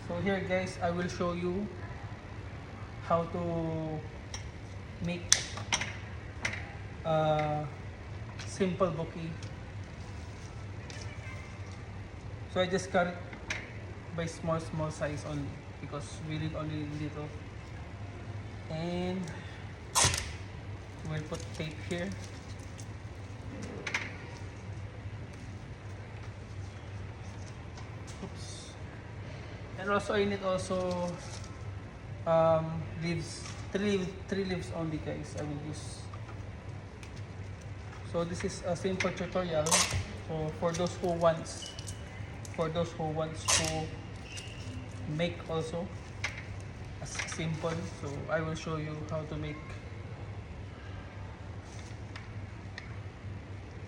So here guys, I will show you how to make a simple bouquet. So I just cut it by small size only because we need only little. And we'll put tape here. Oops. And also I need also leaves, three leaves only guys I will use. So this is a simple tutorial. So for those who wants to make also as simple, so I will show you how to make.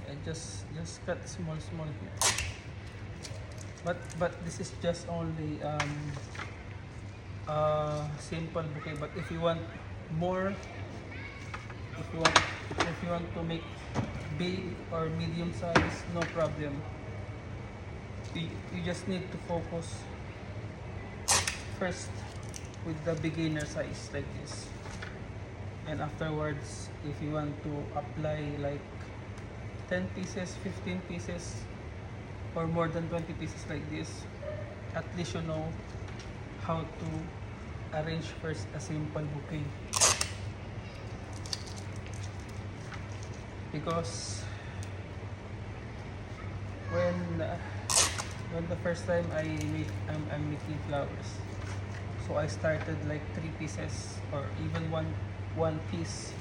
And just cut small here. But this is just only simple bouquet. But if you want more, if you want to make big or medium size, no problem. You just need to focus first with the beginner size like this, and afterwards if you want to apply like 10 pieces, 15 pieces, or more than 20 pieces like this, at least you know how to arrange first a simple bouquet. Because when the first time I'm making flowers, so I started like 3 pieces or even one piece,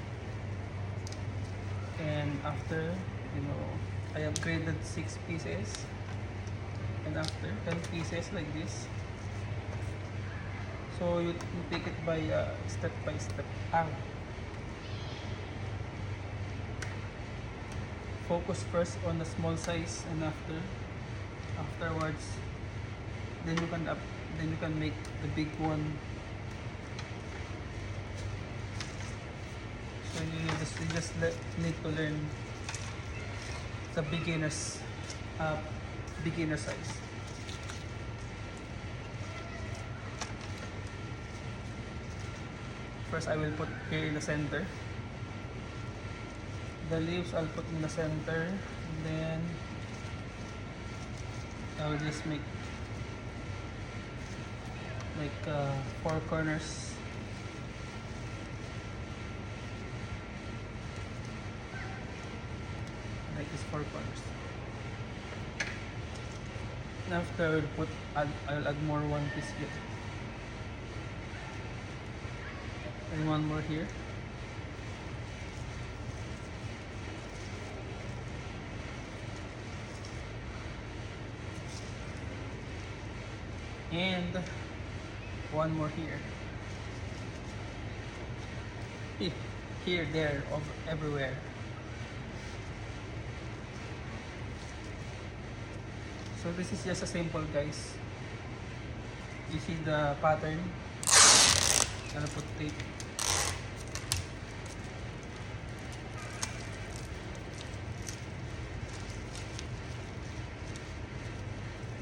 and after, I upgraded 6 pieces, and after 10 pieces like this. So you take it by step by step. Focus first on the small size, and afterwards then you can make the big one. So you just need to learn the beginner size. First I will put here in the center. The leaves I'll put in the center, and then I will just make like 4 corners. Like this, 4 corners. And after I'll add more 1 piece here. And 1 more here. And 1 more here. Here, there, everywhere. So this is just a simple, guys. You see the pattern. Gonna put tape.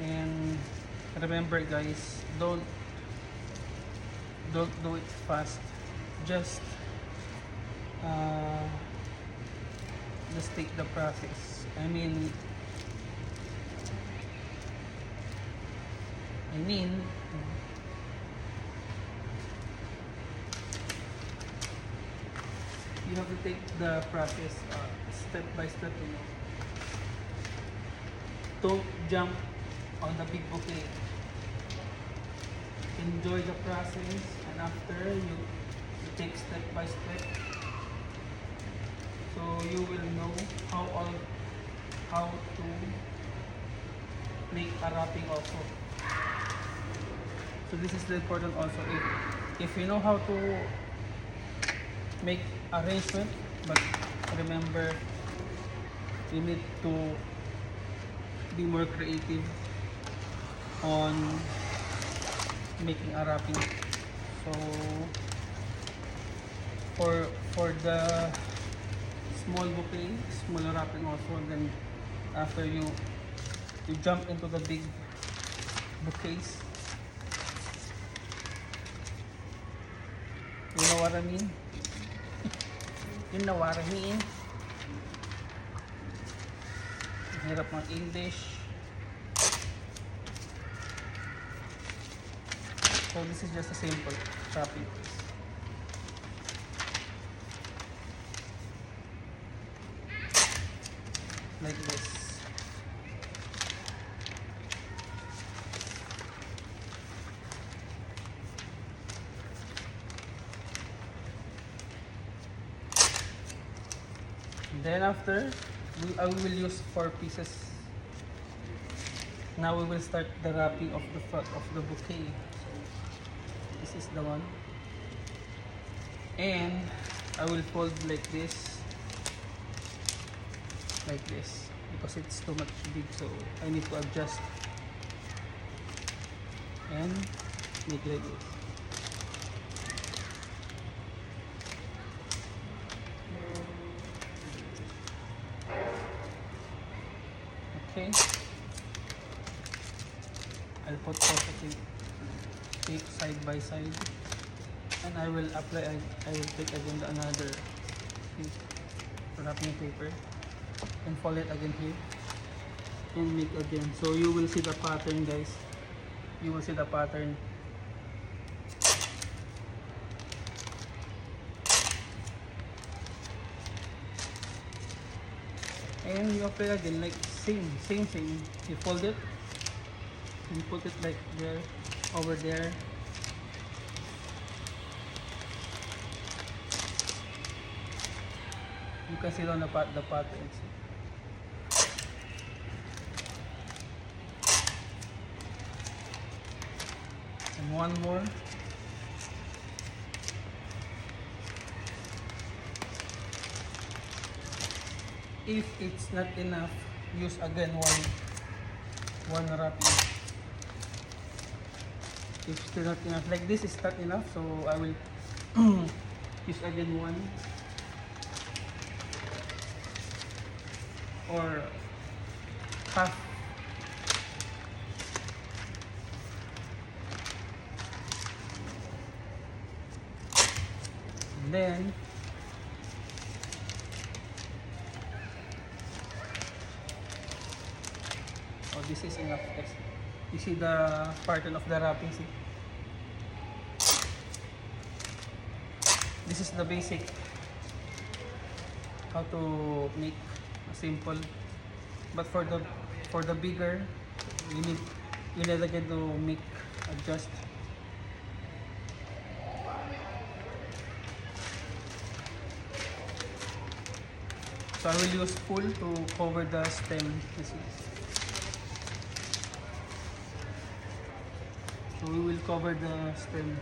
And remember guys, don't do it fast. Just take the process. I mean you have to take the process step by step. Don't jump on the big bouquet. Enjoy the process, and after you take step by step, so you will know how to make a wrapping also. So this is the important also. If you know how to make arrangement, but remember you need to be more creative on making a wrapping. So for the small bouquet, small wrapping also, then after you jump into the big bouquets, know what I mean? You know what I mean? Hirap ng English. So this is just a simple wrapping. Like this. Then after, I will use 4 pieces. Now we will start the wrapping of the front of the bouquet. This is the one. And I will fold like this. Like this. Because it's too much big, so I need to adjust. And make like this. Okay. I'll put positive tape side by side, and I will apply. I will take again another wrapping paper and fold it again here and make again. So you will see the pattern, guys. You will see the pattern. And you apply again like same. You fold it and put it like there, over there. You can see on the patterns. And one more. If it's not enough, use again one wrapping. If still not enough, like this is not enough, so I will use again one, or half. Then this is enough, guys. You see the pattern of the wrapping, see? This is the basic how to make a simple, but for the bigger, you need again to make adjust. So I will use full to cover the stem, you see. So we will cover the stem.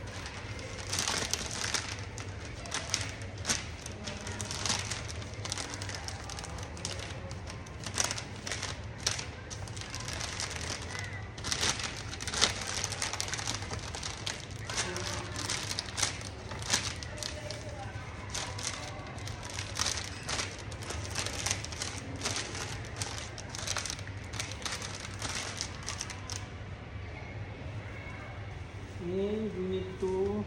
And we need to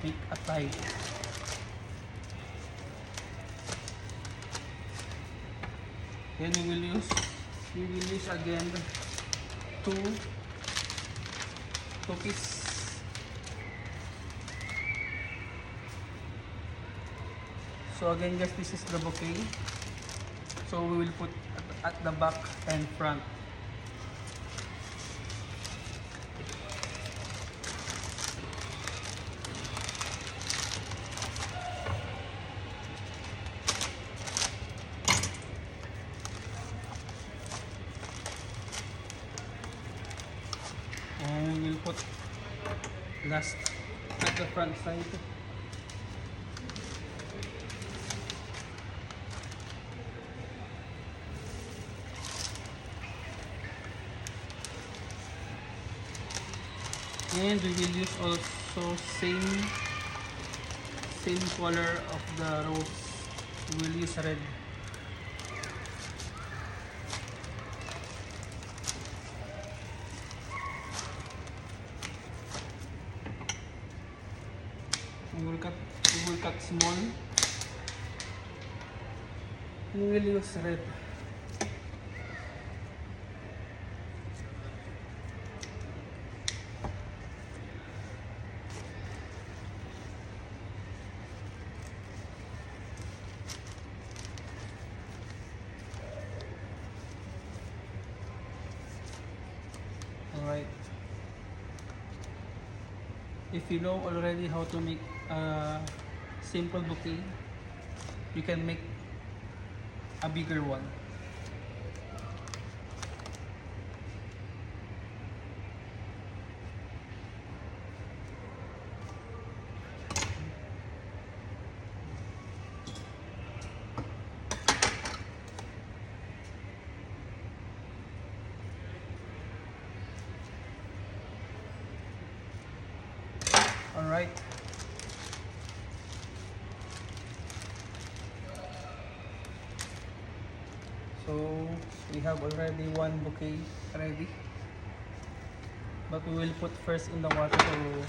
make a tie. Then we will use again two pieces. So again, guys, this is the bouquet. So we will put at the back and front. And we'll put last at the front side. And we will use also same color of the rose. We will use red. we will cut small. We will use red. Alright. If you know already how to make a simple bouquet, you can make a bigger one. Alright. So we have already one bouquet ready. But we will put first in the water so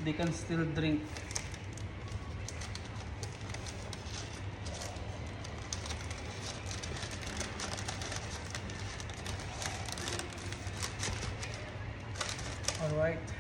they can still drink. Alright.